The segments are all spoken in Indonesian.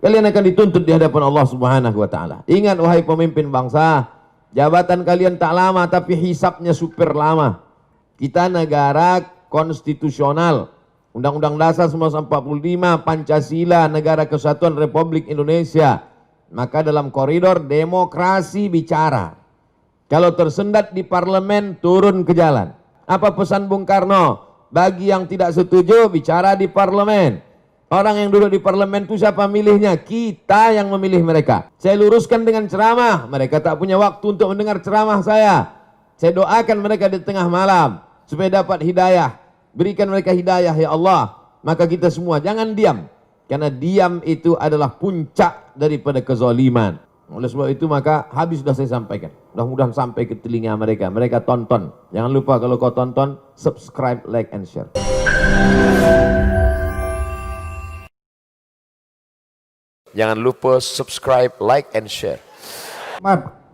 Kalian akan dituntut di hadapan Allah Subhanahu wa taala. Ingat wahai pemimpin bangsa, jabatan kalian tak lama tapi hisapnya super lama. Kita negara konstitusional. Undang-Undang Dasar 1945, Pancasila, Negara Kesatuan Republik Indonesia. Maka dalam koridor demokrasi bicara. Kalau tersendat di parlemen, turun ke jalan. Apa pesan Bung Karno? Bagi yang tidak setuju, bicara di parlemen. Orang yang duduk di parlemen itu siapa milihnya? Kita yang memilih mereka. Saya luruskan dengan ceramah. Mereka tak punya waktu untuk mendengar ceramah saya. Saya doakan mereka di tengah malam supaya dapat hidayah. Berikan mereka hidayah ya Allah. Maka kita semua jangan diam. Karena diam itu adalah puncak daripada kezaliman. Oleh sebab itu maka habis sudah saya sampaikan. Mudah-mudahan sampai ke telinga mereka. Mereka tonton. Jangan lupa kalau kau tonton, subscribe, like, and share. Jangan lupa subscribe, like, and share.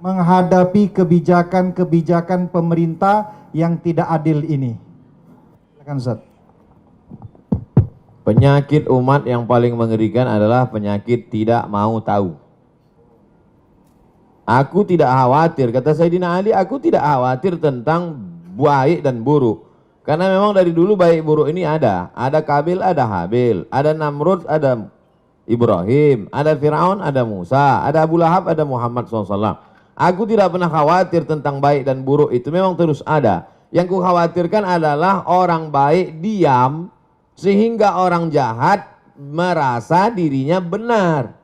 Menghadapi kebijakan-kebijakan pemerintah yang tidak adil ini. Silakan Ustaz. Penyakit umat yang paling mengerikan adalah penyakit tidak mau tahu. Aku tidak khawatir, kata Sayyidina Ali, aku tidak khawatir tentang baik dan buruk. Karena memang dari dulu baik buruk ini ada. Ada Kabil, ada Habil. Ada Namrud, ada Ibrahim. Ada Fir'aun, ada Musa. Ada Abu Lahab, ada Muhammad SAW. Aku tidak pernah khawatir tentang baik dan buruk, itu memang terus ada. Yang ku khawatirkan adalah orang baik diam sehingga orang jahat merasa dirinya benar.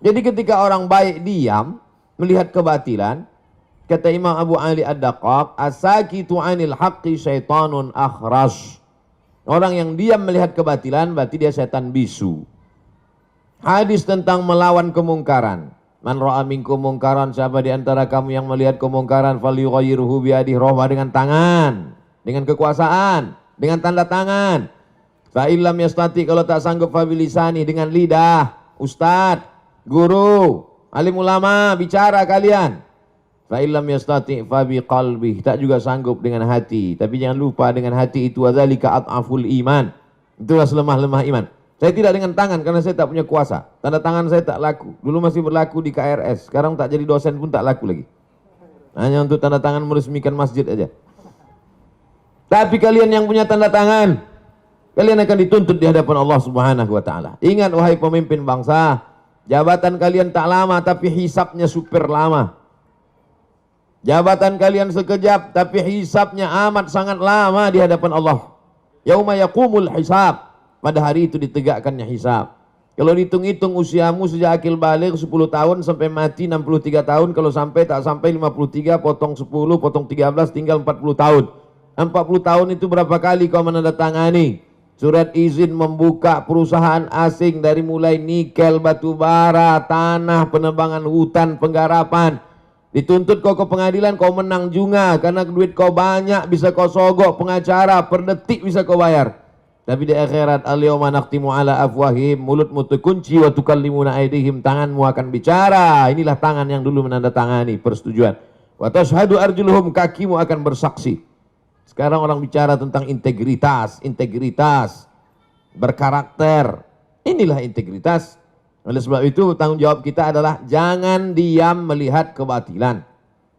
Jadi ketika orang baik diam melihat kebatilan, kata Imam Abu Ali Ad-Daqqaq, as-sakitu 'anil haqqi syaitanun akhras. Orang yang diam melihat kebatilan berarti dia setan bisu. Hadis tentang melawan kemungkaran. Man ra'a minkum mungkaran, siapa di antara kamu yang melihat kemungkaran, falyughayyirhu biyadihi, rohbah dengan tangan, dengan kekuasaan, dengan tanda tangan. Fa illam yastati, kalau tak sanggup fa bilisani, dengan lidah. Ustadz, guru, alim ulama, bicara kalian. Fa illam yastati fa biqalbi, tak juga sanggup dengan hati. Tapi jangan lupa dengan hati itu adzalika adhaful iman. Itulah selemah-lemah iman. Saya tidak dengan tangan karena saya tak punya kuasa. Tanda tangan saya tak laku. Dulu masih berlaku di KRS. Sekarang tak jadi dosen pun tak laku lagi. Hanya untuk tanda tangan meresmikan masjid aja. Tapi kalian yang punya tanda tangan, kalian akan dituntut di hadapan Allah Subhanahu wa taala. Ingat wahai pemimpin bangsa, jabatan kalian tak lama tapi hisapnya super lama. Jabatan kalian sekejap tapi hisapnya amat sangat lama di hadapan Allah. Yauma yaqumul hisab. Pada hari itu ditegakkannya hisab. Kalau dihitung-hitung usiamu sejak akil balik 10 tahun sampai mati 63 tahun. Kalau sampai tak sampai 53, potong 10, potong 13, tinggal 40 tahun. 40 tahun itu berapa kali kau menandatangani surat izin membuka perusahaan asing dari mulai nikel, batu bara, tanah, penebangan hutan, penggarapan. Dituntut kau ke pengadilan, kau menang juga karena duit kau banyak, bisa kau sogok pengacara, per detik bisa kau bayar. Tapi di akhirat, al-yawma nakhtimu ala afwahim, mulutmu terkunci, wa tukallimuna aydihim, tanganmu akan bicara. Inilah tangan yang dulu menandatangani persetujuan. Wa tashhadu arjuluhum, kakimu akan bersaksi. Sekarang orang bicara tentang integritas, berkarakter. Inilah integritas. Oleh sebab itu tanggung jawab kita adalah jangan diam melihat kebatilan.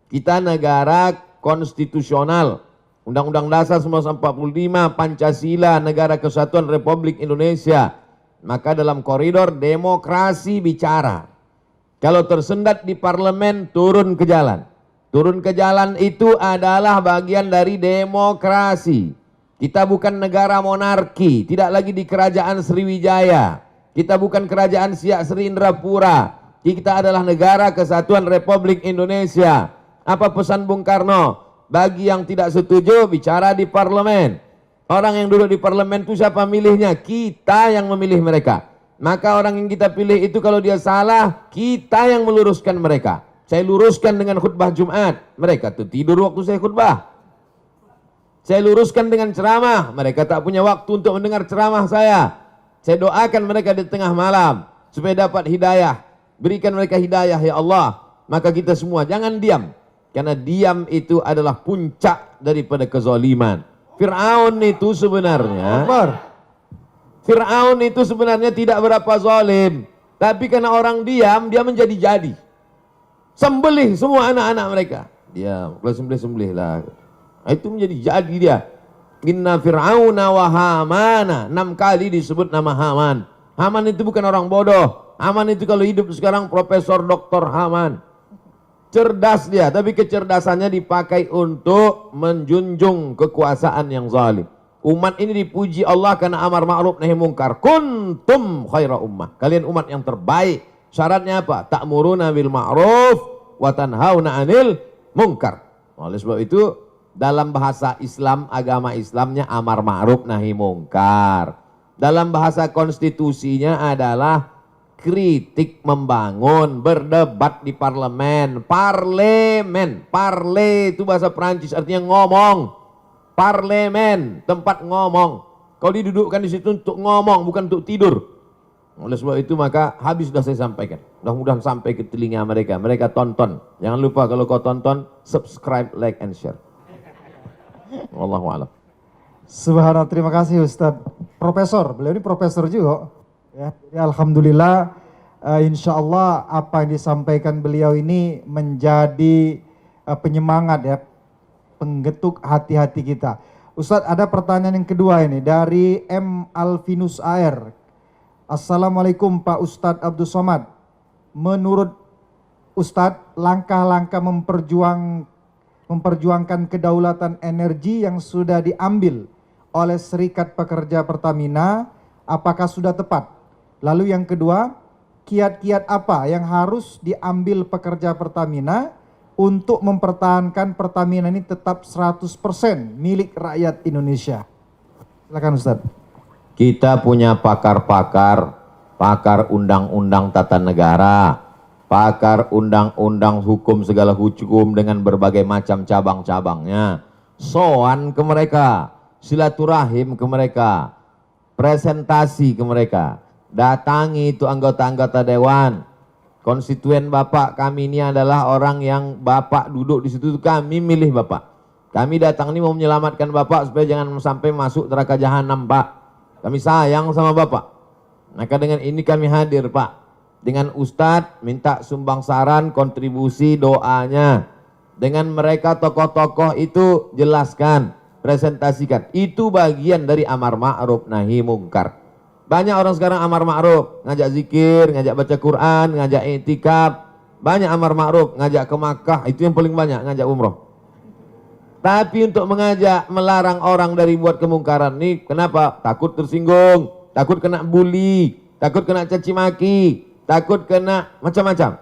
Kita negara konstitusional. Undang-Undang Dasar 1945, Pancasila, Negara Kesatuan Republik Indonesia. Maka dalam koridor demokrasi bicara. Kalau tersendat di parlemen, turun ke jalan. Turun ke jalan itu adalah bagian dari demokrasi. Kita bukan negara monarki, tidak lagi di kerajaan Sriwijaya. Kita bukan kerajaan Siak Sri Indrapura. Kita adalah negara Kesatuan Republik Indonesia. Apa pesan Bung Karno? Bagi yang tidak setuju, bicara di parlemen. Orang yang duduk di parlemen itu siapa milihnya? Kita yang memilih mereka. Maka orang yang kita pilih itu kalau dia salah, kita yang meluruskan mereka. Saya luruskan dengan khutbah Jumat. Mereka tuh tidur waktu saya khutbah. Saya luruskan dengan ceramah. Mereka tak punya waktu untuk mendengar ceramah saya. Saya doakan mereka di tengah malam supaya dapat hidayah. Berikan mereka hidayah ya Allah. Maka kita semua jangan diam. Karena diam itu adalah puncak daripada kezaliman. Fir'aun itu sebenarnya Fir'aun itu sebenarnya tidak berapa zalim, tapi karena orang diam, dia menjadi-jadi. Sembelih semua anak-anak mereka. Dia kalau sembelih lah. Itu menjadi jadi dia. Inna Fir'auna wa Hamana. 6 kali disebut nama Haman. Haman itu bukan orang bodoh. Haman itu kalau hidup sekarang Profesor Dr. Haman. Cerdas dia, tapi kecerdasannya dipakai untuk menjunjung kekuasaan yang zalim. Umat ini dipuji Allah karena amar ma'ruf nahi mungkar. Kuntum khaira ummah. Kalian umat yang terbaik. Syaratnya apa? Ta'muruna bil ma'ruf wa tanhauna 'anil munkar. Oleh sebab itu dalam bahasa Islam, agama Islamnya amar ma'ruf nahi mungkar. Dalam bahasa konstitusinya adalah kritik membangun, berdebat di parlemen. Parlemen, parle itu bahasa Perancis artinya ngomong. Parlemen, tempat ngomong. Kau didudukkan di situ untuk ngomong, bukan untuk tidur. Oleh sebab itu maka habis sudah saya sampaikan. Mudah-mudahan sampai ke telinga mereka. Mereka tonton. Jangan lupa kalau kau tonton, subscribe, like, and share. Wallahu a'lam. Subhanallah, terima kasih Ustadz. Profesor, beliau ini profesor juga. Ya, alhamdulillah, insya Allah apa yang disampaikan beliau ini menjadi penyemangat ya, penggetuk hati-hati kita. Ustadz, ada pertanyaan yang kedua ini dari M. Alvinus AR. Assalamualaikum Pak Ustadz Abdul Somad. Menurut Ustadz, langkah-langkah memperjuangkan kedaulatan energi yang sudah diambil oleh Serikat Pekerja Pertamina, apakah sudah tepat? Lalu yang kedua, kiat-kiat apa yang harus diambil pekerja Pertamina untuk mempertahankan Pertamina ini tetap 100% milik rakyat Indonesia? Silakan Ustadz. Kita punya pakar-pakar, pakar undang-undang tata negara, pakar undang-undang hukum segala hukum dengan berbagai macam cabang-cabangnya. Soan ke mereka, silaturahim ke mereka, presentasi ke mereka, datangi itu anggota-anggota dewan. Konstituen Bapak kami ini adalah orang yang Bapak duduk di situ, kami milih Bapak. Kami datang ini mau menyelamatkan Bapak supaya jangan sampai masuk neraka jahanam, Pak. Kami sayang sama Bapak. Maka dengan ini kami hadir, Pak. Dengan Ustadz minta sumbang saran, kontribusi, doanya. Dengan mereka tokoh-tokoh itu jelaskan, presentasikan. Itu bagian dari amar ma'ruf nahi mungkar. Banyak orang sekarang amar ma'ruf, ngajak zikir, ngajak baca Quran, ngajak i'tikaf. Banyak amar ma'ruf, ngajak ke Makkah, itu yang paling banyak, ngajak umroh. Tapi untuk mengajak, melarang orang dari buat kemungkaran ini, kenapa? Takut tersinggung, takut kena bully, takut kena caci maki, takut kena macam-macam.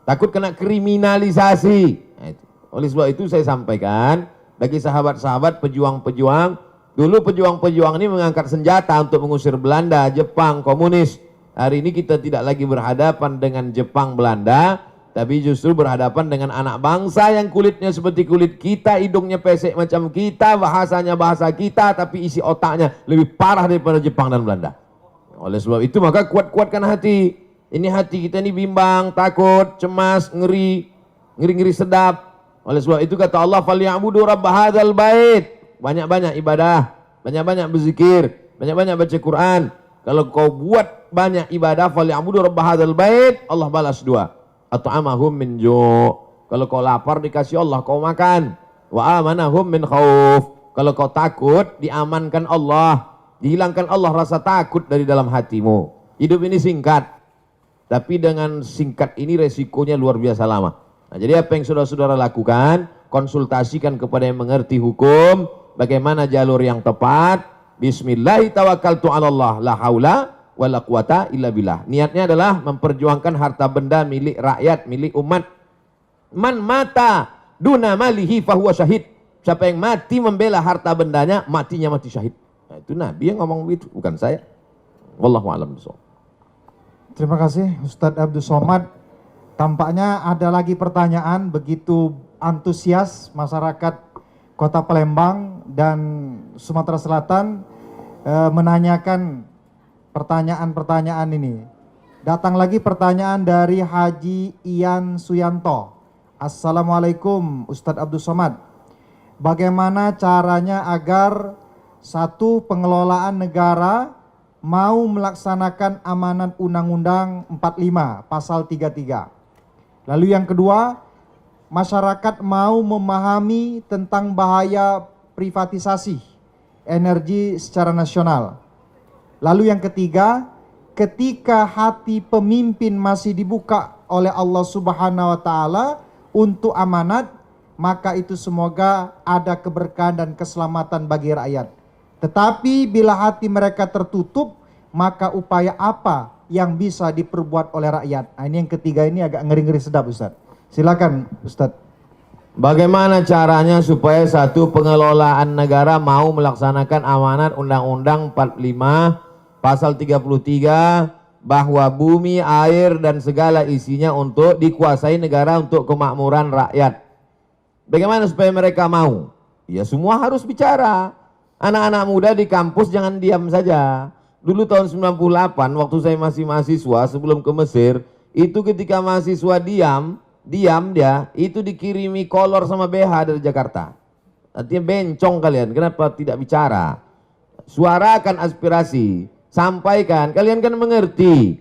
Takut kena kriminalisasi. Nah, itu. Oleh sebab itu saya sampaikan, bagi sahabat-sahabat pejuang-pejuang, dulu pejuang-pejuang ini mengangkat senjata untuk mengusir Belanda, Jepang, komunis. Hari ini kita tidak lagi berhadapan dengan Jepang, Belanda, tapi justru berhadapan dengan anak bangsa yang kulitnya seperti kulit kita, hidungnya pesek macam kita, bahasanya bahasa kita, tapi isi otaknya lebih parah daripada Jepang dan Belanda. Oleh sebab itu maka kuat-kuatkan hati. Ini hati kita ini bimbang, takut, cemas, ngeri sedap. Oleh sebab itu kata Allah, "Falyabudu rabb hadzal bait." Banyak-banyak ibadah, banyak-banyak berzikir, banyak-banyak baca Quran. Kalau kau buat banyak ibadah, falyabudu rabb hadzal bait, Allah balas 2. At'amahum min ju'. Kalau kau lapar dikasih Allah kau makan. Wa amanahum min khauf. Kalau kau takut diamankan Allah, dihilangkan Allah rasa takut dari dalam hatimu. Hidup ini singkat, tapi dengan singkat ini resikonya luar biasa lama. Nah, jadi apa yang saudara-saudara lakukan, konsultasikan kepada yang mengerti hukum, bagaimana jalur yang tepat. Bismillahi tawakkaltu 'alallah, la haula wala quwata illa billah. Niatnya adalah memperjuangkan harta benda milik rakyat, milik umat. Man mata duna malihi fahuwa syahid. Siapa yang mati membela harta bendanya, matinya mati syahid. Nah, itu Nabi yang ngomong begitu, bukan saya. Wallahu a'lam bishawab. Terima kasih Ustadz Abdul Somad. Tampaknya ada lagi pertanyaan, begitu antusias masyarakat Kota Palembang dan Sumatera Selatan menanyakan pertanyaan-pertanyaan ini. Datang lagi pertanyaan dari Haji Ian Suyanto. Assalamualaikum Ustadz Abdul Somad. Bagaimana caranya agar satu pengelolaan negara mau melaksanakan amanat Undang-Undang 45 pasal 33. Lalu yang kedua, masyarakat mau memahami tentang bahaya privatisasi energi secara nasional. Lalu yang ketiga, ketika hati pemimpin masih dibuka oleh Allah Subhanahu wa taala untuk amanat, maka itu semoga ada keberkahan dan keselamatan bagi rakyat. Tetapi bila hati mereka tertutup, maka upaya apa yang bisa diperbuat oleh rakyat? Nah, ini yang ketiga, ini agak ngeri-ngeri sedap, Ustaz. Silakan, Ustaz. Bagaimana caranya supaya satu pengelolaan negara mau melaksanakan amanat Undang-Undang 45 Pasal 33 bahwa bumi, air dan segala isinya untuk dikuasai negara untuk kemakmuran rakyat. Bagaimana supaya mereka mau? Ya semua harus bicara. Anak-anak muda di kampus jangan diam saja. Dulu tahun 98 waktu saya masih mahasiswa sebelum ke Mesir, itu ketika mahasiswa diam dia itu dikirimi kolor sama BH dari Jakarta. Artinya bencong kalian, kenapa tidak bicara? Suarakan aspirasi. Sampaikan, kalian kan mengerti.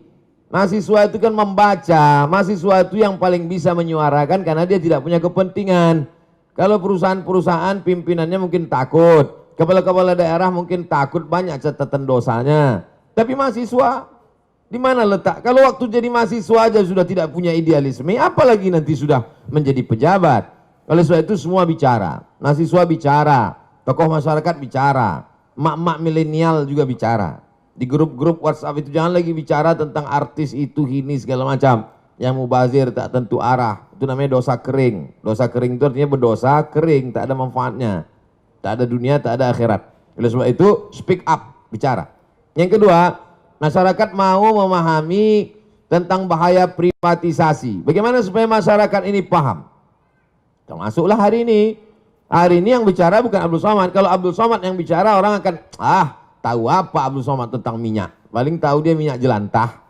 Mahasiswa itu kan membaca, mahasiswa itu yang paling bisa menyuarakan karena dia tidak punya kepentingan. Kalau perusahaan-perusahaan pimpinannya mungkin takut, kepala-kepala daerah mungkin takut banyak catatan dosanya. Tapi mahasiswa, di mana letak? Kalau waktu jadi mahasiswa aja sudah tidak punya idealisme, apalagi nanti sudah menjadi pejabat. Oleh sebab itu semua bicara, mahasiswa bicara, tokoh masyarakat bicara, mak-mak milenial juga bicara. Di grup-grup WhatsApp itu jangan lagi bicara tentang artis itu, ini segala macam. Yang mubazir tak tentu arah. Itu namanya dosa kering. Dosa kering itu artinya berdosa kering, tak ada manfaatnya. Tak ada dunia, tak ada akhirat. Oleh sebab itu speak up, bicara. Yang kedua, masyarakat mau memahami tentang bahaya privatisasi. Bagaimana supaya masyarakat ini paham? Termasuklah hari ini. Hari ini yang bicara bukan Abdul Somad. Kalau Abdul Somad yang bicara, orang akan tahu apa Abdul Somad tentang minyak? Paling tahu dia minyak jelantah.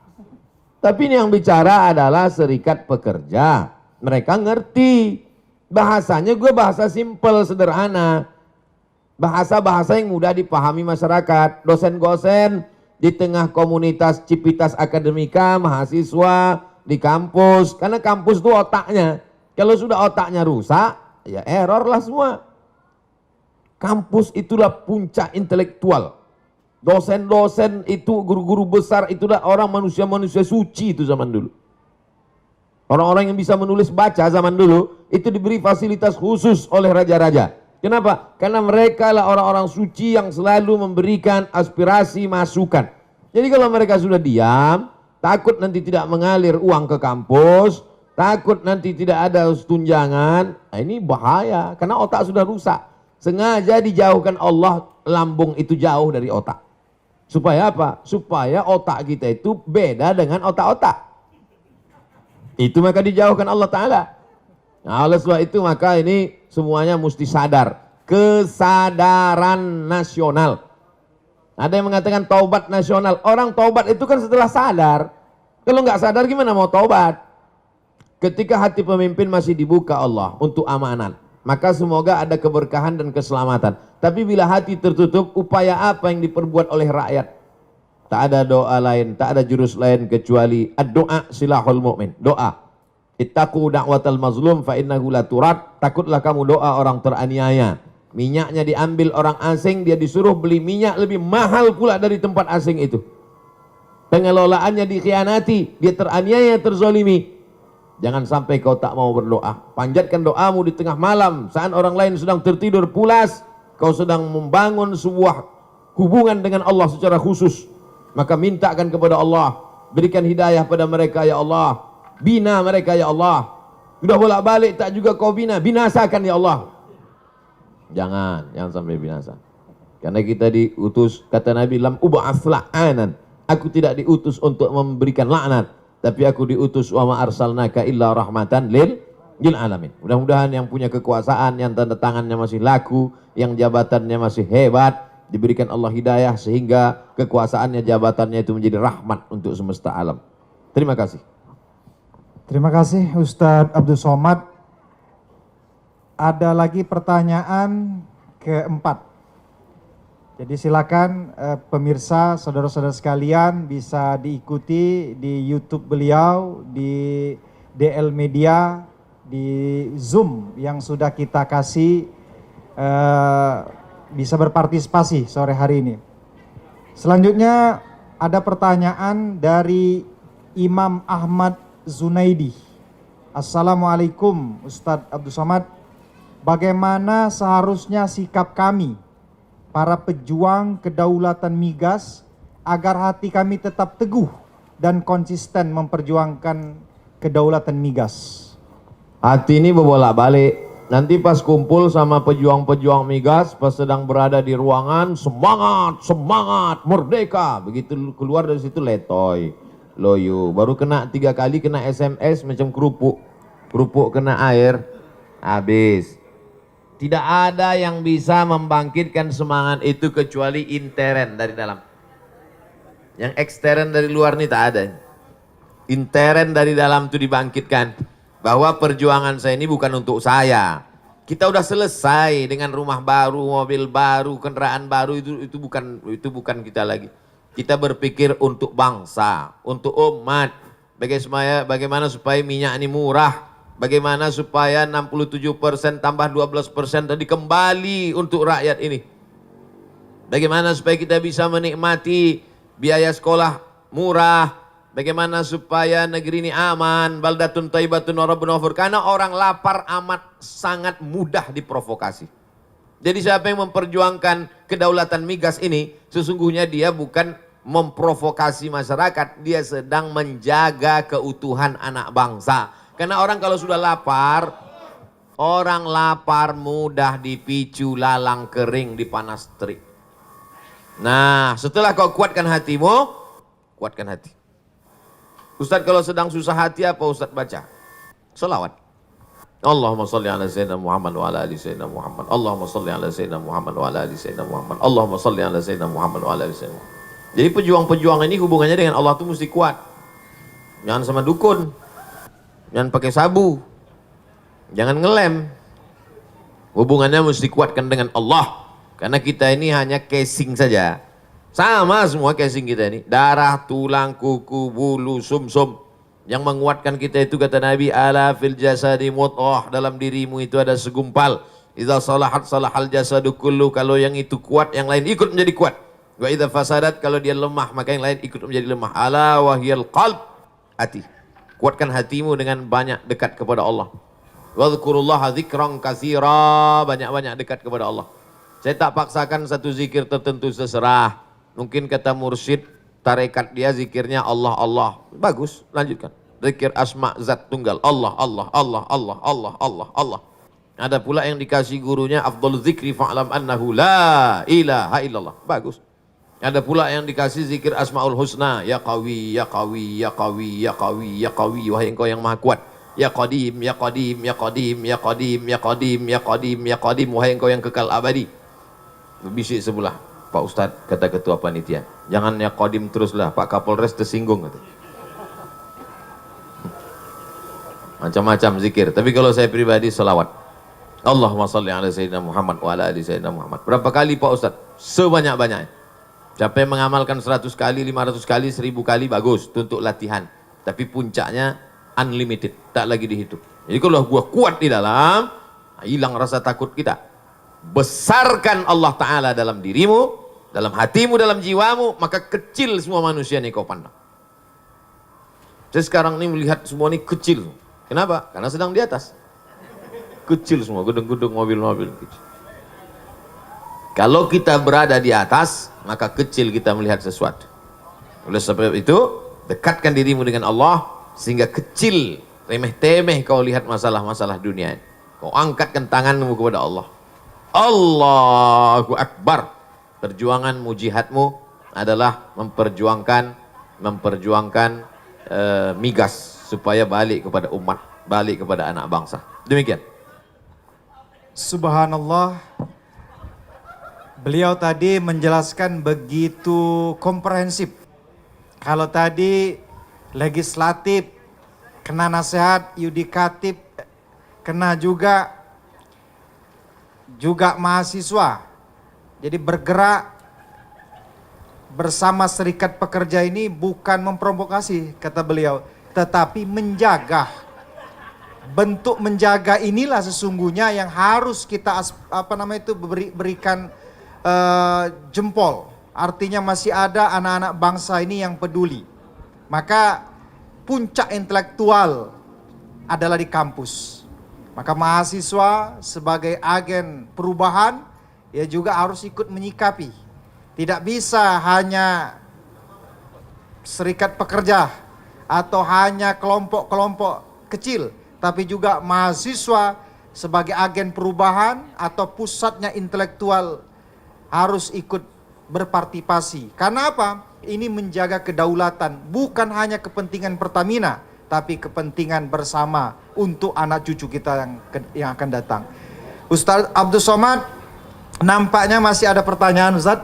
Tapi ini yang bicara adalah serikat pekerja. Mereka ngerti. Bahasanya gue bahasa simpel, sederhana. Bahasa-bahasa yang mudah dipahami masyarakat. Dosen-dosen di tengah komunitas Civitas Akademika, mahasiswa di kampus. Karena kampus itu otaknya. Kalau sudah otaknya rusak, ya error lah semua. Kampus itulah puncak intelektual. Dosen-dosen itu, guru-guru besar itulah orang manusia-manusia suci itu zaman dulu. Orang-orang yang bisa menulis baca zaman dulu itu diberi fasilitas khusus oleh raja-raja. Kenapa? Karena mereka lah orang-orang suci yang selalu memberikan aspirasi, masukan. Jadi kalau mereka sudah diam, takut nanti tidak mengalir uang ke kampus, takut nanti tidak ada tunjangan, nah ini bahaya karena otak sudah rusak. Sengaja dijauhkan Allah, lambung itu jauh dari otak. Supaya apa? Supaya otak kita itu beda dengan otak-otak. Itu maka dijauhkan Allah Ta'ala. Nah, oleh sebab itu maka ini semuanya mesti sadar. Kesadaran nasional. Ada yang mengatakan taubat nasional. Orang taubat itu kan setelah sadar. Kalau nggak sadar gimana mau taubat? Ketika hati pemimpin masih dibuka Allah untuk amanat, maka semoga ada keberkahan dan keselamatan. Tapi bila hati tertutup, upaya apa yang diperbuat oleh rakyat? Tak ada doa lain, tak ada jurus lain kecuali ad-doa silahul mu'min. Doa. Ittaqu da'watal mazlum fa innahu la turad. Takutlah kamu doa orang teraniaya. Minyaknya diambil orang asing, dia disuruh beli minyak lebih mahal pula dari tempat asing itu. Pengelolaannya dikhianati, dia teraniaya, terzolimi. Jangan sampai kau tak mau berdoa. Panjatkan doamu di tengah malam saat orang lain sedang tertidur pulas. Kau sedang membangun sebuah hubungan dengan Allah secara khusus. Maka mintakan kepada Allah, berikan hidayah pada mereka ya Allah. Bina mereka ya Allah. Sudah bolak-balik tak juga kau bina, binasakan ya Allah. Jangan sampai binasa. Karena kita diutus, kata Nabi, lam ub'ats la'anan. Aku tidak diutus untuk memberikan laknat, tapi aku diutus wa ma arsalnaka illa rahmatan lil alamin. Mudah-mudahan yang punya kekuasaan, yang tanda tangannya masih laku, yang jabatannya masih hebat, diberikan Allah hidayah sehingga kekuasaannya, jabatannya itu menjadi rahmat untuk semesta alam. Terima kasih. Terima kasih Ustadz Abdul Somad. Ada lagi pertanyaan keempat. Jadi silakan pemirsa, saudara-saudara sekalian bisa diikuti di YouTube beliau, di DL Media, di Zoom yang sudah kita kasih, bisa berpartisipasi sore hari ini. Selanjutnya ada pertanyaan dari Imam Ahmad Zunaidi. Assalamualaikum Ustadz Abdul Somad, bagaimana seharusnya sikap kami para pejuang kedaulatan migas agar hati kami tetap teguh dan konsisten memperjuangkan kedaulatan migas? Hati ini berbolak-balik. Nanti pas kumpul sama pejuang-pejuang migas, pas sedang berada di ruangan, semangat, semangat, merdeka. Begitu keluar dari situ letoy, loyo. Baru kena 3 kali kena SMS macam kerupuk. Kerupuk kena air, habis. Tidak ada yang bisa membangkitkan semangat itu kecuali intern dari dalam. Yang ekstern dari luar ini tak ada. Intern dari dalam itu dibangkitkan. Bahwa perjuangan saya ini bukan untuk saya. Kita udah selesai dengan rumah baru, mobil baru, kendaraan baru, itu bukan kita lagi. Kita berpikir untuk bangsa, untuk umat. Bagaimana supaya minyak ini murah. Bagaimana supaya 67% tambah 12% tadi kembali untuk rakyat ini. Bagaimana supaya kita bisa menikmati biaya sekolah murah. Bagaimana supaya negeri ini aman. Baldatun thayyibatun wa rabbun ghafur. Karena orang lapar amat sangat mudah diprovokasi. Jadi siapa yang memperjuangkan kedaulatan migas ini, sesungguhnya dia bukan memprovokasi masyarakat. Dia sedang menjaga keutuhan anak bangsa. Karena orang kalau sudah lapar, orang lapar mudah dipicu lalang kering di panas terik. Nah, setelah kau kuatkan hatimu, kuatkan hati. Ustadz kalau sedang susah hati apa Ustadz baca? Salawat. Allahumma salli ala sayyidina Muhammad wa ala ali sayyidina Muhammad. Allahumma salli ala sayyidina Muhammad wa ala ali sayyidina Muhammad. Allahumma salli ala sayyidina Muhammad wa ala ali sayyidina Muhammad. Jadi pejuang-pejuang ini hubungannya dengan Allah itu mesti kuat. Jangan sama dukun. Jangan pakai sabu. Jangan ngelem. Hubungannya mesti kuatkan dengan Allah. Karena kita ini hanya casing saja. Sama semua casing kita ini. Darah, tulang, kuku, bulu, sumsum. Yang menguatkan kita itu kata Nabi, ala fil jasadi mudghah, dalam dirimu itu ada segumpal. Idza salahat salahal jasadu kullu, kalau yang itu kuat, yang lain ikut menjadi kuat. Wa idza fasadat, kalau dia lemah, maka yang lain ikut menjadi lemah. Ala wahyal qalb, hati. Kuatkan hatimu dengan banyak dekat kepada Allah. Wadhkurullaha dzikran katsira, banyak-banyak dekat kepada Allah. Saya tak paksakan satu zikir tertentu, seserah. Mungkin kata mursyid, tarekat dia zikirnya Allah, Allah. Bagus, lanjutkan. Zikir asma zat tunggal. Allah, Allah, Allah, Allah, Allah, Allah, Allah. Ada pula yang dikasih gurunya, afdal zikri fa'lam annahu la ilaha illallah. Bagus. Ada pula yang dikasih zikir asmaul husna. Ya qawi, ya qawi, ya qawi, ya qawi, ya qawi. Wahai engkau yang maha kuat. Ya qadim, ya qadim, ya qadim, ya qadim, ya qadim, ya qadim, ya qadim. Wahai engkau yang kekal abadi. Berbisik sebelah. Pak Ustadz, kata ketua panitia, jangan ya qadim teruslah, Pak Kapolres tersinggung. Kata. Macam-macam zikir. Tapi kalau saya pribadi salawat. Allahumma salli ala sayyidina Muhammad wa ala ali sayyidina Muhammad. Berapa kali Pak Ustadz? Sebanyak-banyaknya. Siapa yang mengamalkan 100 kali, 500 kali, 1000 kali, bagus. Itu untuk latihan. Tapi puncaknya unlimited. Tak lagi dihitung. Jadi kalau gua kuat di dalam, hilang rasa takut kita. Besarkan Allah Ta'ala dalam dirimu, dalam hatimu, dalam jiwamu, maka kecil semua manusia yang kau pandang. Saya sekarang ini melihat semua ini kecil. Kenapa? Karena sedang di atas. Kecil semua, gedung-gedung, mobil-mobil kecil. Kalau kita berada di atas, maka kecil kita melihat sesuatu. Oleh sebab itu, dekatkan dirimu dengan Allah, sehingga kecil, remeh-temeh kau lihat masalah-masalah dunia. Kau angkatkan tanganmu kepada Allah. Allahu Akbar. Perjuanganmu, jihadmu adalah memperjuangkan migas supaya balik kepada umat, balik kepada anak bangsa. Demikian. Subhanallah. Beliau tadi menjelaskan begitu komprehensif. Kalau tadi legislatif, kena nasihat, yudikatif, kena juga mahasiswa. Jadi bergerak bersama serikat pekerja ini bukan memprovokasi, kata beliau, tetapi menjaga. Bentuk menjaga inilah sesungguhnya yang harus kita berikan jempol. Artinya masih ada anak-anak bangsa ini yang peduli. Maka puncak intelektual adalah di kampus. Maka mahasiswa sebagai agen perubahan, ya juga harus ikut menyikapi. Tidak bisa hanya serikat pekerja atau hanya kelompok-kelompok kecil, tapi juga mahasiswa sebagai agen perubahan atau pusatnya intelektual harus ikut berpartisipasi. Karena apa? Ini menjaga kedaulatan, bukan hanya kepentingan Pertamina, tapi kepentingan bersama untuk anak cucu kita yang akan datang. Ustaz Abdul Somad, nampaknya masih ada pertanyaan Ustaz.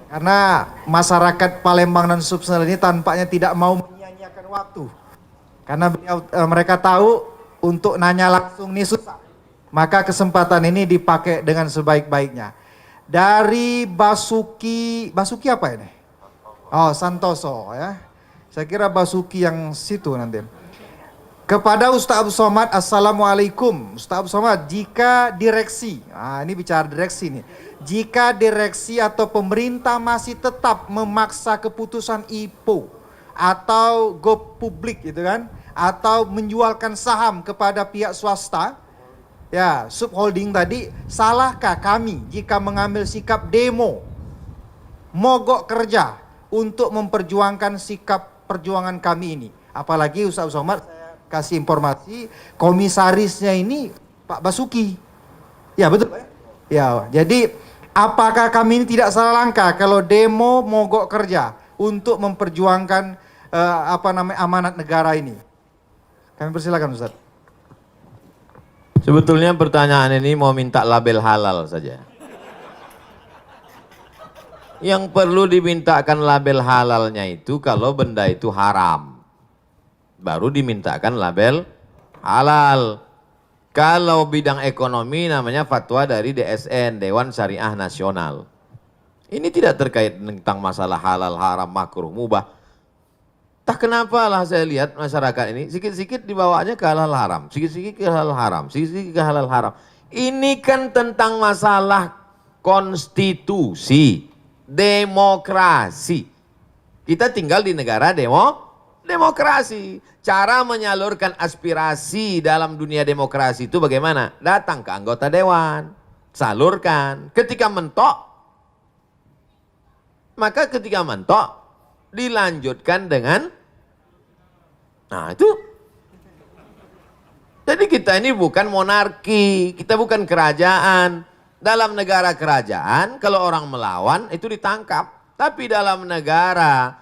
Karena masyarakat Palembang dan Sumsel ini tampaknya tidak mau menyia-nyiakan waktu. Karena mereka tahu untuk nanya langsung ini susah. Maka kesempatan ini dipakai dengan sebaik-baiknya. Dari Basuki apa ini? Oh, Santoso ya. Saya kira Basuki yang situ nanti. Kepada Ustaz Abdul Somad, Assalamualaikum. Ustaz Abdul Somad, jika direksi, ini bicara direksi nih. Jika direksi atau pemerintah masih tetap memaksa keputusan IPO atau go publik gitu kan, atau menjualkan saham kepada pihak swasta, ya subholding tadi, salahkah kami jika mengambil sikap demo, mogok kerja untuk memperjuangkan sikap perjuangan kami ini? Apalagi Ustaz Somad, saya kasih informasi, komisarisnya ini Pak Basuki. Ya betul Pak? Ya, jadi apakah kami ini tidak salah langkah kalau demo mogok kerja untuk memperjuangkan amanat negara ini? Kami persilakan Ustaz. Sebetulnya pertanyaan ini mau minta label halal saja. Yang perlu dimintakan label halalnya itu kalau benda itu haram. Baru dimintakan label halal. Kalau bidang ekonomi namanya fatwa dari DSN, Dewan Syariah Nasional. Ini tidak terkait tentang masalah halal, haram, makruh, mubah. Tak kenapa lah saya lihat masyarakat ini sikit-sikit dibawanya ke halal haram, sikit-sikit ke halal haram, sikit-sikit ke halal haram. Ini kan tentang masalah konstitusi, demokrasi. Kita tinggal di negara demokrasi. Cara menyalurkan aspirasi dalam dunia demokrasi itu bagaimana? Datang ke anggota dewan, salurkan. Ketika mentok, maka ketika mentok dilanjutkan dengan, nah itu. Jadi kita ini bukan monarki, kita bukan kerajaan. Dalam negara kerajaan, kalau orang melawan itu ditangkap. Tapi dalam negara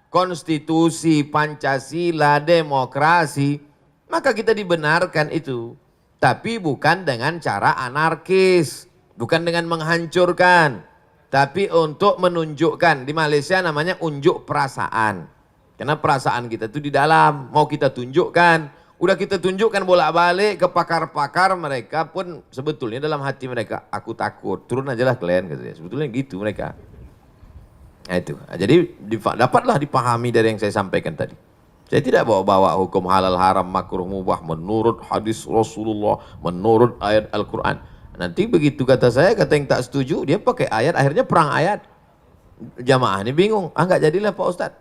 konstitusi, Pancasila, demokrasi, maka kita dibenarkan itu. Tapi bukan dengan cara anarkis, bukan dengan menghancurkan, tapi untuk menunjukkan. Di Malaysia namanya unjuk perasaan. Karena perasaan kita itu di dalam, mau kita tunjukkan. Udah kita tunjukkan bolak-balik ke pakar-pakar, mereka pun sebetulnya dalam hati mereka, aku takut, turun aja lah kalian, katanya. Sebetulnya gitu mereka. Nah itu, jadi dapatlah dipahami dari yang saya sampaikan tadi. Saya tidak bawa-bawa hukum halal, haram, makruh, mubah menurut hadis Rasulullah, menurut ayat Al-Quran. Nanti begitu kata saya, kata yang tak setuju, dia pakai ayat, akhirnya perang ayat. Jamaah ini bingung, enggak jadilah Pak Ustadz.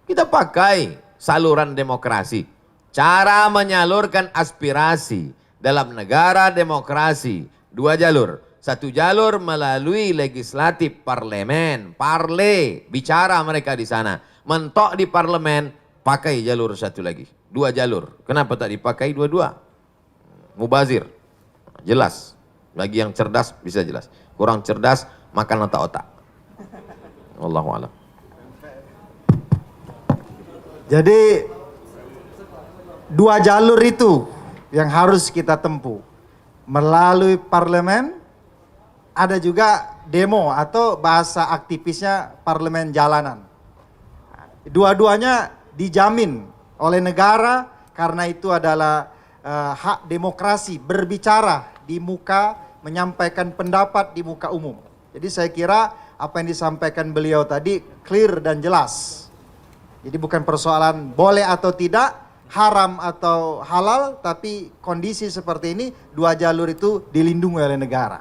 Kita pakai saluran demokrasi. Cara menyalurkan aspirasi dalam negara demokrasi, 2 jalur. 1 jalur melalui legislatif parlemen, bicara mereka di sana. Mentok di parlemen, pakai jalur 1 lagi. 2 jalur. Kenapa tak dipakai 2-2? Mubazir. Jelas. Bagi yang cerdas bisa jelas. Kurang cerdas, makan otak-otak. Wallahu a'lam. Jadi 2 jalur itu yang harus kita tempuh. Melalui parlemen, ada juga demo atau bahasa aktivisnya parlemen jalanan. Dua-duanya dijamin oleh negara karena itu adalah hak demokrasi, berbicara di muka, menyampaikan pendapat di muka umum. Jadi saya kira apa yang disampaikan beliau tadi clear dan jelas. Jadi bukan persoalan boleh atau tidak, haram atau halal, tapi kondisi seperti ini dua jalur itu dilindungi oleh negara.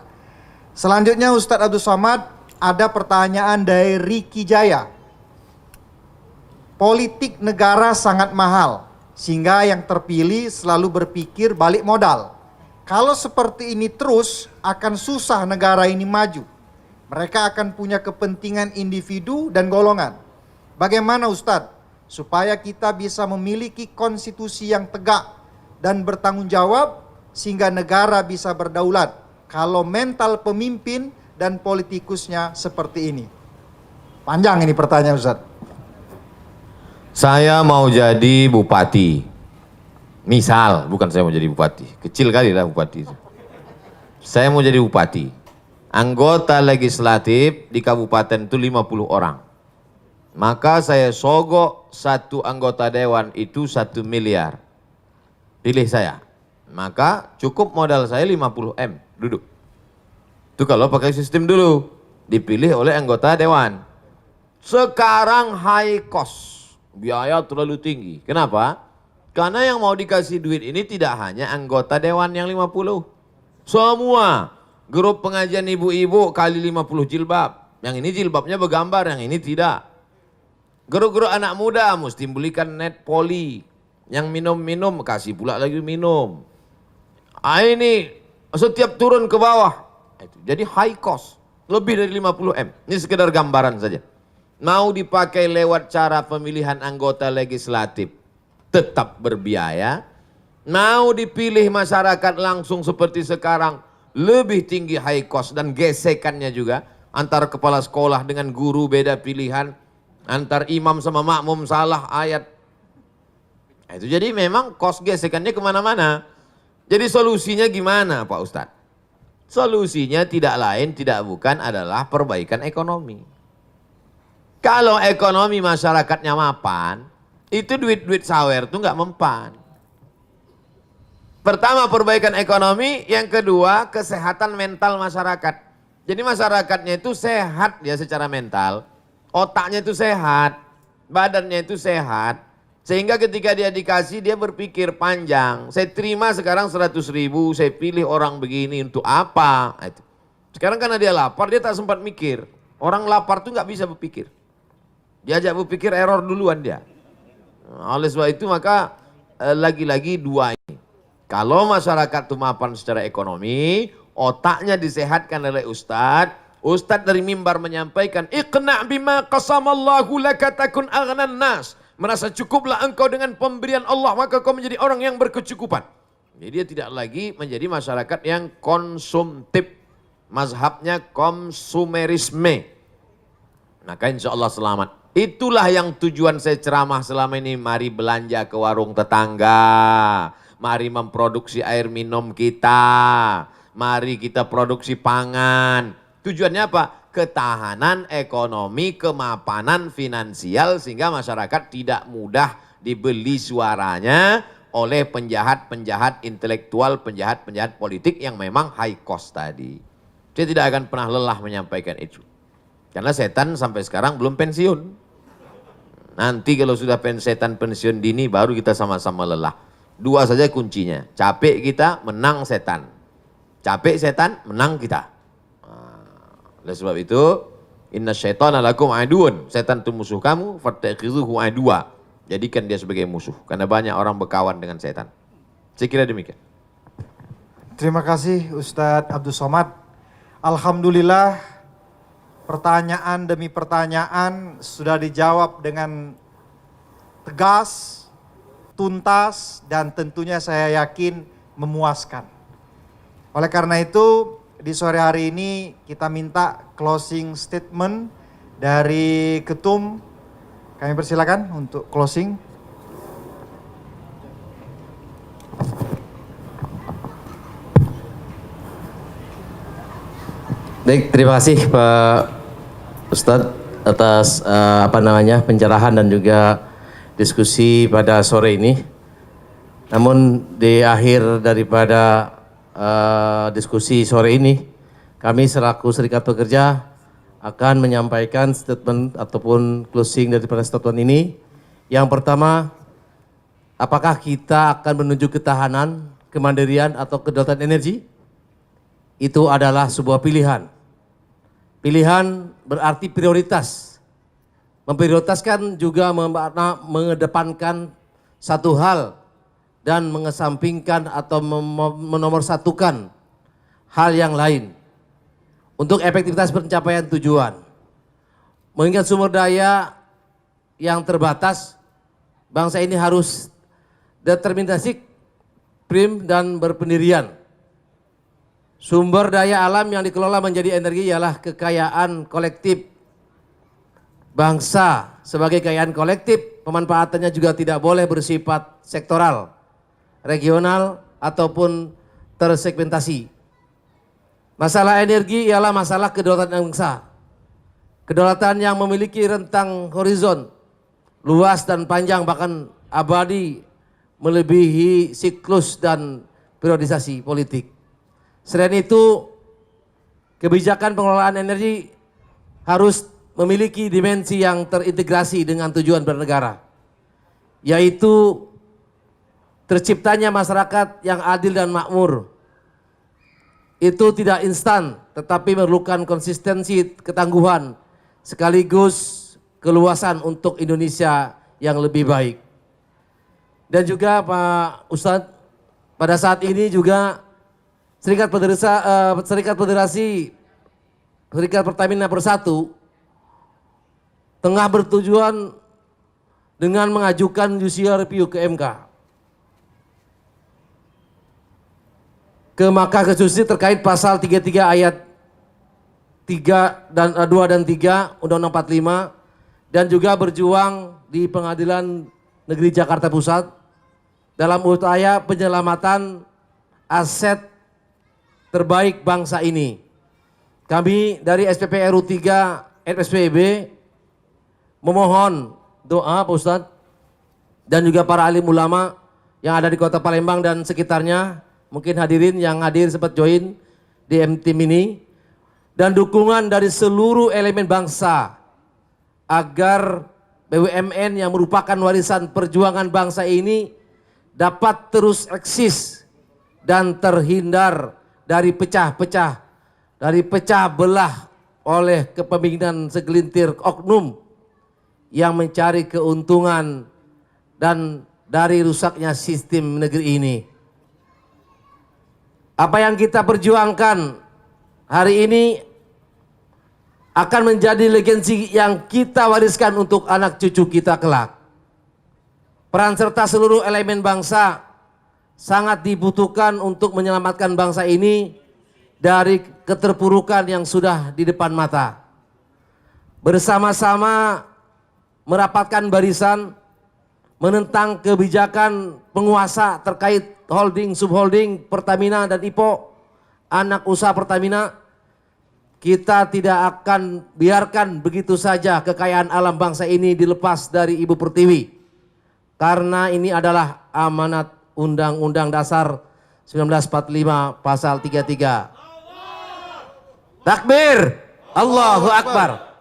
Selanjutnya Ustadz Abdul Somad, ada pertanyaan dari Riki Jaya. Politik negara sangat mahal, sehingga yang terpilih selalu berpikir balik modal. Kalau seperti ini terus, akan susah negara ini maju. Mereka akan punya kepentingan individu dan golongan. Bagaimana Ustadz, supaya kita bisa memiliki konstitusi yang tegak dan bertanggung jawab, sehingga negara bisa berdaulat, kalau mental pemimpin dan politikusnya seperti ini? Panjang ini pertanyaan Ustadz. Saya mau jadi bupati. Misal, bukan saya mau jadi bupati. Kecil kali lah bupati. Saya mau jadi bupati. Anggota legislatif di kabupaten itu 50 orang. Maka saya sogok satu anggota dewan itu 1 miliar. Pilih saya. Maka cukup modal saya 50 M. Duduk. Itu kalau pakai sistem dulu. Dipilih oleh anggota dewan. Sekarang high cost. Biaya terlalu tinggi. Kenapa? Karena yang mau dikasih duit ini tidak hanya anggota dewan yang 50. Semua. Grup pengajian ibu-ibu kali 50 jilbab. Yang ini jilbabnya bergambar, yang ini tidak. Guru-guru anak muda mesti belikan net poli. Yang minum-minum kasih pula lagi minum. Ini setiap turun ke bawah. Jadi high cost. Lebih dari 50 M. Ini sekedar gambaran saja. Mau dipakai lewat cara pemilihan anggota legislatif. Tetap berbiaya. Mau dipilih masyarakat langsung seperti sekarang. Lebih tinggi high cost dan gesekannya juga. Antara kepala sekolah dengan guru beda pilihan. Antar imam sama makmum salah ayat. Itu jadi memang kos gesekannya kemana-mana. Jadi solusinya gimana Pak Ustadz? Solusinya tidak lain tidak bukan adalah perbaikan ekonomi. Kalau ekonomi masyarakatnya mapan, itu duit-duit sawer itu nggak mempan. Pertama perbaikan ekonomi, yang kedua kesehatan mental masyarakat. Jadi masyarakatnya itu sehat ya secara mental. Otaknya itu sehat, badannya itu sehat, sehingga ketika dia dikasih dia berpikir panjang. Saya terima sekarang 100.000, saya pilih orang begini untuk apa? Sekarang karena dia lapar, dia tak sempat mikir. Orang lapar tuh nggak bisa berpikir. Diajak berpikir error duluan dia. Oleh sebab itu maka lagi-lagi dua ini. Kalau masyarakat itu mapan secara ekonomi, otaknya disehatkan oleh Ustadz. Ustadz dari mimbar menyampaikan, iqna' bima qasamallahu laka takun aghnan nas. Merasa cukuplah engkau dengan pemberian Allah, maka kau menjadi orang yang berkecukupan. Jadi dia tidak lagi menjadi masyarakat yang konsumtif. Mazhabnya konsumerisme. Maka insya Allah selamat. Itulah yang tujuan saya ceramah selama ini. Mari belanja ke warung tetangga. Mari memproduksi air minum kita. Mari kita produksi pangan. Tujuannya apa? Ketahanan ekonomi, kemapanan finansial sehingga masyarakat tidak mudah dibeli suaranya oleh penjahat-penjahat intelektual, penjahat-penjahat politik yang memang high cost tadi. Saya tidak akan pernah lelah menyampaikan itu. Karena setan sampai sekarang belum pensiun. Nanti kalau sudah setan pensiun dini baru kita sama-sama lelah. Dua saja kuncinya. Capek kita, menang setan. Capek setan, menang kita. Oleh sebab itu, inna syaitana lakum aduun. Setan itu musuh kamu, fattakhizuhu adua. Jadikan dia sebagai musuh. Karena banyak orang berkawan dengan setan. Saya kira demikian. Terima kasih Ustadz Abdul Somad. Alhamdulillah pertanyaan demi pertanyaan sudah dijawab dengan tegas, tuntas, dan tentunya saya yakin memuaskan. Oleh karena itu, di sore hari ini kita minta closing statement dari Ketum. Kami persilakan untuk closing. Baik, terima kasih Pak Ustadz atas pencerahan dan juga diskusi pada sore ini. Namun di akhir daripada diskusi sore ini, kami selaku Serikat Pekerja akan menyampaikan statement ataupun closing daripada statement ini. Yang pertama, apakah kita akan menuju ketahanan, kemandirian atau kedaulatan energi? Itu adalah sebuah pilihan. Pilihan berarti prioritas. Memprioritaskan juga mengedepankan satu hal dan mengesampingkan atau menomorsatukan hal yang lain untuk efektivitas pencapaian tujuan. Mengingat sumber daya yang terbatas, bangsa ini harus determinasi, prim dan berpendirian. Sumber daya alam yang dikelola menjadi energi ialah kekayaan kolektif bangsa. Sebagai kekayaan kolektif, pemanfaatannya juga tidak boleh bersifat sektoral, regional, ataupun tersegmentasi. Masalah energi ialah masalah kedaulatan bangsa. Kedaulatan yang memiliki rentang horizon luas dan panjang, bahkan abadi, melebihi siklus dan periodisasi politik. Selain itu, kebijakan pengelolaan energi harus memiliki dimensi yang terintegrasi dengan tujuan bernegara, yaitu terciptanya masyarakat yang adil dan makmur. Itu tidak instan, tetapi memerlukan konsistensi, ketangguhan, sekaligus keluasan untuk Indonesia yang lebih baik. Dan juga Pak Ustadz, pada saat ini juga Serikat Pertamina Persatu tengah bertujuan dengan mengajukan judicial review ke MK, ke Mahkamah Konstitusi terkait pasal 33 ayat 3 dan 2 dan 3 Undang-Undang 45, dan juga berjuang di Pengadilan Negeri Jakarta Pusat dalam upaya penyelamatan aset terbaik bangsa ini. Kami dari SPP RU 3 FSPB memohon doa Pak Ustadz dan juga para alim ulama yang ada di Kota Palembang dan sekitarnya, mungkin hadirin yang hadir sempat join di MTIM ini, dan dukungan dari seluruh elemen bangsa agar BUMN yang merupakan warisan perjuangan bangsa ini dapat terus eksis dan terhindar dari pecah belah oleh kepemimpinan segelintir oknum yang mencari keuntungan dan dari rusaknya sistem negeri ini. Apa yang kita perjuangkan hari ini akan menjadi legacy yang kita wariskan untuk anak cucu kita kelak. Peran serta seluruh elemen bangsa sangat dibutuhkan untuk menyelamatkan bangsa ini dari keterpurukan yang sudah di depan mata. Bersama-sama merapatkan barisan, menentang kebijakan penguasa terkait holding, subholding Pertamina dan IPO, anak usaha Pertamina. Kita tidak akan biarkan begitu saja kekayaan alam bangsa ini dilepas dari Ibu Pertiwi, karena ini adalah amanat Undang-Undang Dasar 1945 pasal 33. Takbir, Allahu Akbar.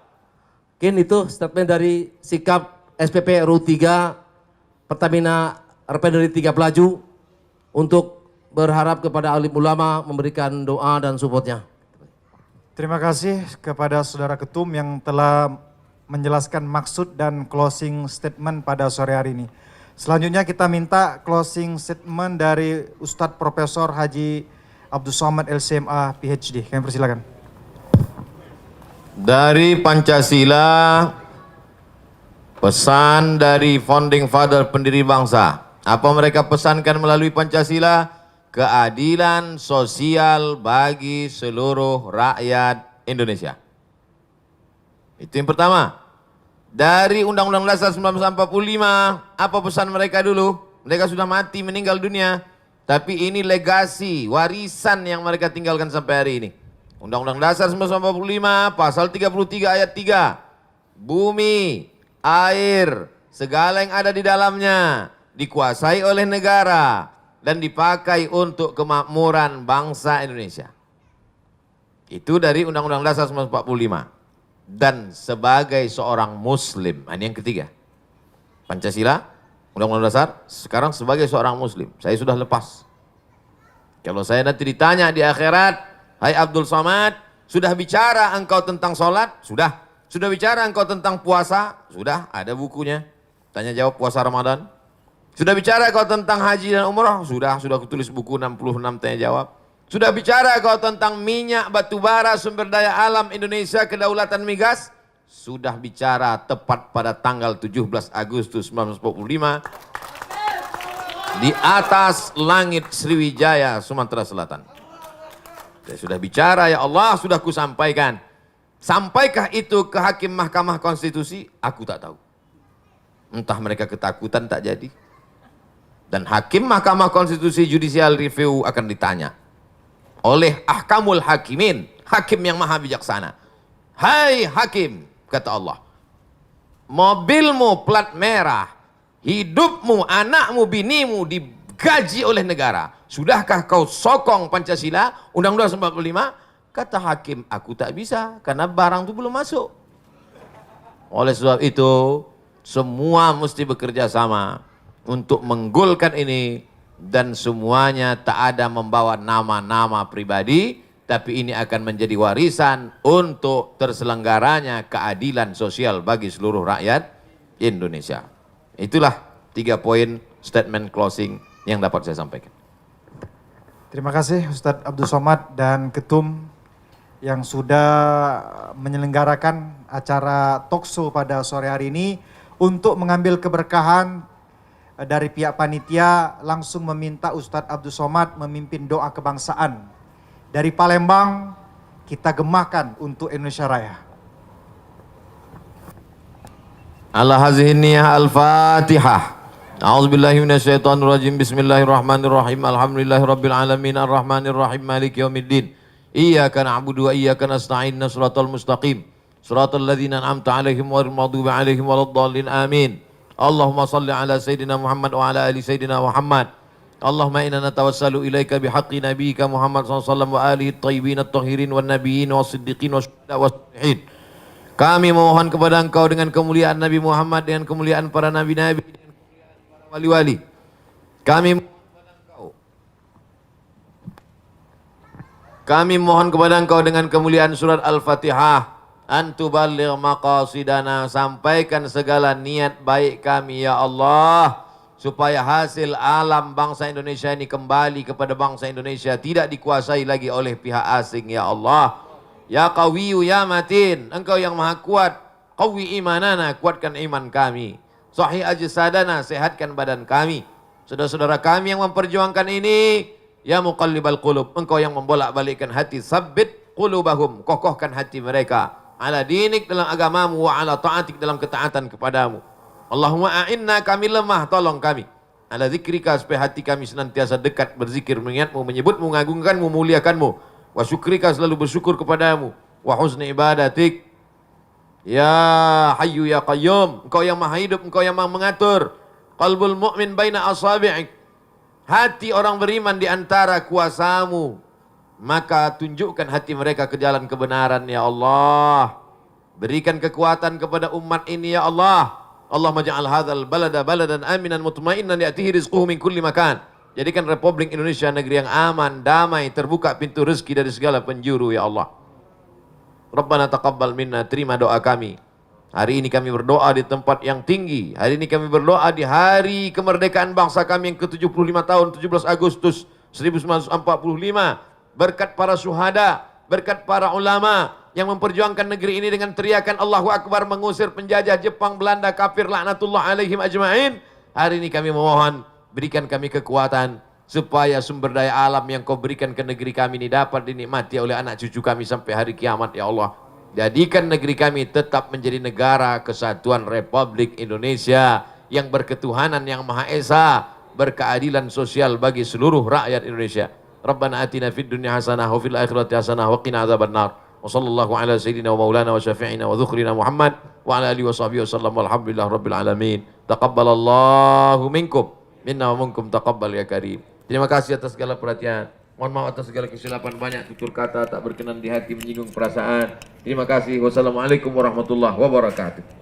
Mungkin itu statement dari sikap SPP RU 3 Pertamina Refinery 3 Pelaju untuk berharap kepada alim ulama memberikan doa dan supportnya. Terima kasih kepada Saudara Ketum yang telah menjelaskan maksud dan closing statement pada sore hari ini. Selanjutnya kita minta closing statement dari Ustadz Profesor Haji Abdul Somad LCMA PhD. Kami persilakan. Dari Pancasila, pesan dari founding father pendiri bangsa. Apa mereka pesankan melalui Pancasila? Keadilan sosial bagi seluruh rakyat Indonesia. Itu yang pertama. Dari Undang-Undang Dasar 1945, apa pesan mereka dulu? Mereka sudah mati, meninggal dunia. Tapi ini legasi, warisan yang mereka tinggalkan sampai hari ini. Undang-Undang Dasar 1945, pasal 33 ayat 3. Bumi, air, segala yang ada di dalamnya dikuasai oleh negara dan dipakai untuk kemakmuran bangsa Indonesia. Itu dari Undang-Undang Dasar 1945. dan sebagai seorang muslim. Ini yang ketiga. Pancasila, Undang-Undang Dasar, sekarang sebagai seorang muslim. Saya sudah lepas. Kalau saya nanti ditanya di akhirat, hai Abdul Somad, sudah bicara engkau tentang sholat? Sudah. Sudah bicara engkau tentang puasa? Sudah, ada bukunya. Tanya jawab puasa Ramadan. Sudah bicara kau tentang haji dan umrah? Sudah aku tulis buku 66 tanya jawab. Sudah bicara kau tentang minyak, batu bara, sumber daya alam Indonesia, kedaulatan migas? Sudah bicara tepat pada tanggal 17 Agustus 1945 di atas langit Sriwijaya, Sumatera Selatan. Saya sudah bicara, ya Allah, sudah kusampaikan. Sampaikah itu ke hakim Mahkamah Konstitusi? Aku tak tahu. Entah mereka ketakutan tak jadi. Dan hakim Mahkamah Konstitusi Judicial Review akan ditanya oleh ahkamul hakimin, hakim yang maha bijaksana. Hai hakim, kata Allah, mobilmu plat merah, hidupmu, anakmu, binimu digaji oleh negara. Sudahkah kau sokong Pancasila, Undang-Undang 45? Kata hakim, aku tak bisa karena barang itu belum masuk. Oleh sebab itu, semua mesti bekerja sama untuk menggolkan ini, dan semuanya tak ada membawa nama-nama pribadi, tapi ini akan menjadi warisan untuk terselenggaranya keadilan sosial bagi seluruh rakyat Indonesia. Itulah 3 poin statement closing yang dapat saya sampaikan. Terima kasih Ustadz Abdul Somad dan Ketum yang sudah menyelenggarakan acara talkshow pada sore hari ini. Untuk mengambil keberkahan dari pihak panitia, langsung meminta Ustadz Abdul Somad memimpin doa kebangsaan. Dari Palembang, kita gemakan untuk Indonesia Raya. Ala hazihi niyah al-Fatihah. A'udzubillahi minasyaitonirrajim. Bismillahirrahmanirrahim. Alhamdulillahirabbil alamin arrahmanirrahim maliki yaumiddin. Iyyaka na'budu wa iyyaka nasta'in. Shiratal mustaqim. Shiratal ladzina an'amta 'alaihim ghairil maghdubi 'alaihim waladdallin. Amin. Allahumma salli ala sayyidina Muhammad wa ala ali sayyidina Muhammad. Allahumma inna natawassalu ilaika bihaqqi nabiyyika Muhammad sallallahu alaihi wasallam wa alihi at-thayyibin at-tahirin wan nabiyyin was-siddiqin wasyuhada was-salihin. Kami memohon kepada Engkau dengan kemuliaan Nabi Muhammad, dengan kemuliaan para nabi-nabi, dengan kemuliaan para wali-wali. Kami mohon kepada Engkau dengan kemuliaan surat Al-Fatihah. Antuballigh maqasidana, sampaikan segala niat baik kami ya Allah, supaya hasil alam bangsa Indonesia ini kembali kepada bangsa Indonesia, tidak dikuasai lagi oleh pihak asing ya Allah. Ya Qawiyyu ya Matin, Engkau yang maha kuat, qawi imanana, kuatkan iman kami. Sahih ajsadana, sehatkan badan kami. Saudara-saudara kami yang memperjuangkan ini, ya Muqallibal Qulub, Engkau yang membolak-balikkan hati, sabbit qulubahum, kokohkan hati mereka ala dinik, dalam agamamu, wa ala ta'atik, dalam ketaatan kepadamu. Allahumma a'inna, kami lemah, tolong kami. Ala zikrika, supaya hati kami senantiasa dekat berzikir, mengingatmu, menyebutmu, mengagungkanmu, memuliakanmu. Wa syukrika, selalu bersyukur kepadamu. Wa husni ibadatik. Ya Hayyu ya Qayyum, Engkau yang maha hidup, Engkau yang maha mengatur. Qalbul mu'min baina asabi'ik, hati orang beriman di antara kuasamu. Maka tunjukkan hati mereka ke jalan kebenaran ya Allah. Berikan kekuatan kepada umat ini ya Allah. Allahumma ja'al hadzal balada baladan aminan mutmainnan ya'tihi rizquhu min kulli makan. Jadikan Republik Indonesia negeri yang aman, damai, terbuka pintu rezeki dari segala penjuru ya Allah. Rabbana taqabbal minna, terima doa kami. Hari ini kami berdoa di tempat yang tinggi. Hari ini kami berdoa di hari kemerdekaan bangsa kami yang ke-75 tahun, 17 Agustus 1945. Berkat para syuhada, berkat para ulama yang memperjuangkan negeri ini dengan teriakan Allahu Akbar, mengusir penjajah Jepang, Belanda, kafir, laknatullah alaihim ajma'in. Hari ini kami memohon, berikan kami kekuatan supaya sumber daya alam yang Kau berikan ke negeri kami ini dapat dinikmati oleh anak cucu kami sampai hari kiamat ya Allah. Jadikan negeri kami tetap menjadi negara kesatuan Republik Indonesia yang berketuhanan yang Maha Esa, berkeadilan sosial bagi seluruh rakyat Indonesia. Rabbana atina fid dunya hasanah wa fil akhirati hasanah wa qina adzabannar. Wa sallallahu ala sayyidina wa maulana wa syafi'ina wa dzukhrina Muhammad wa ala alihi wa sahbihi wasallam. Walhamdulillah rabbil alamin. Taqabbalallahu minkum minna wa minkum taqabbal ya karim. Terima kasih atas segala perhatian. Mohon maaf atas segala kesilapan, banyak tutur kata tak berkenan di hati, menyinggung perasaan. Terima kasih. Wassalamualaikum warahmatullahi wabarakatuh.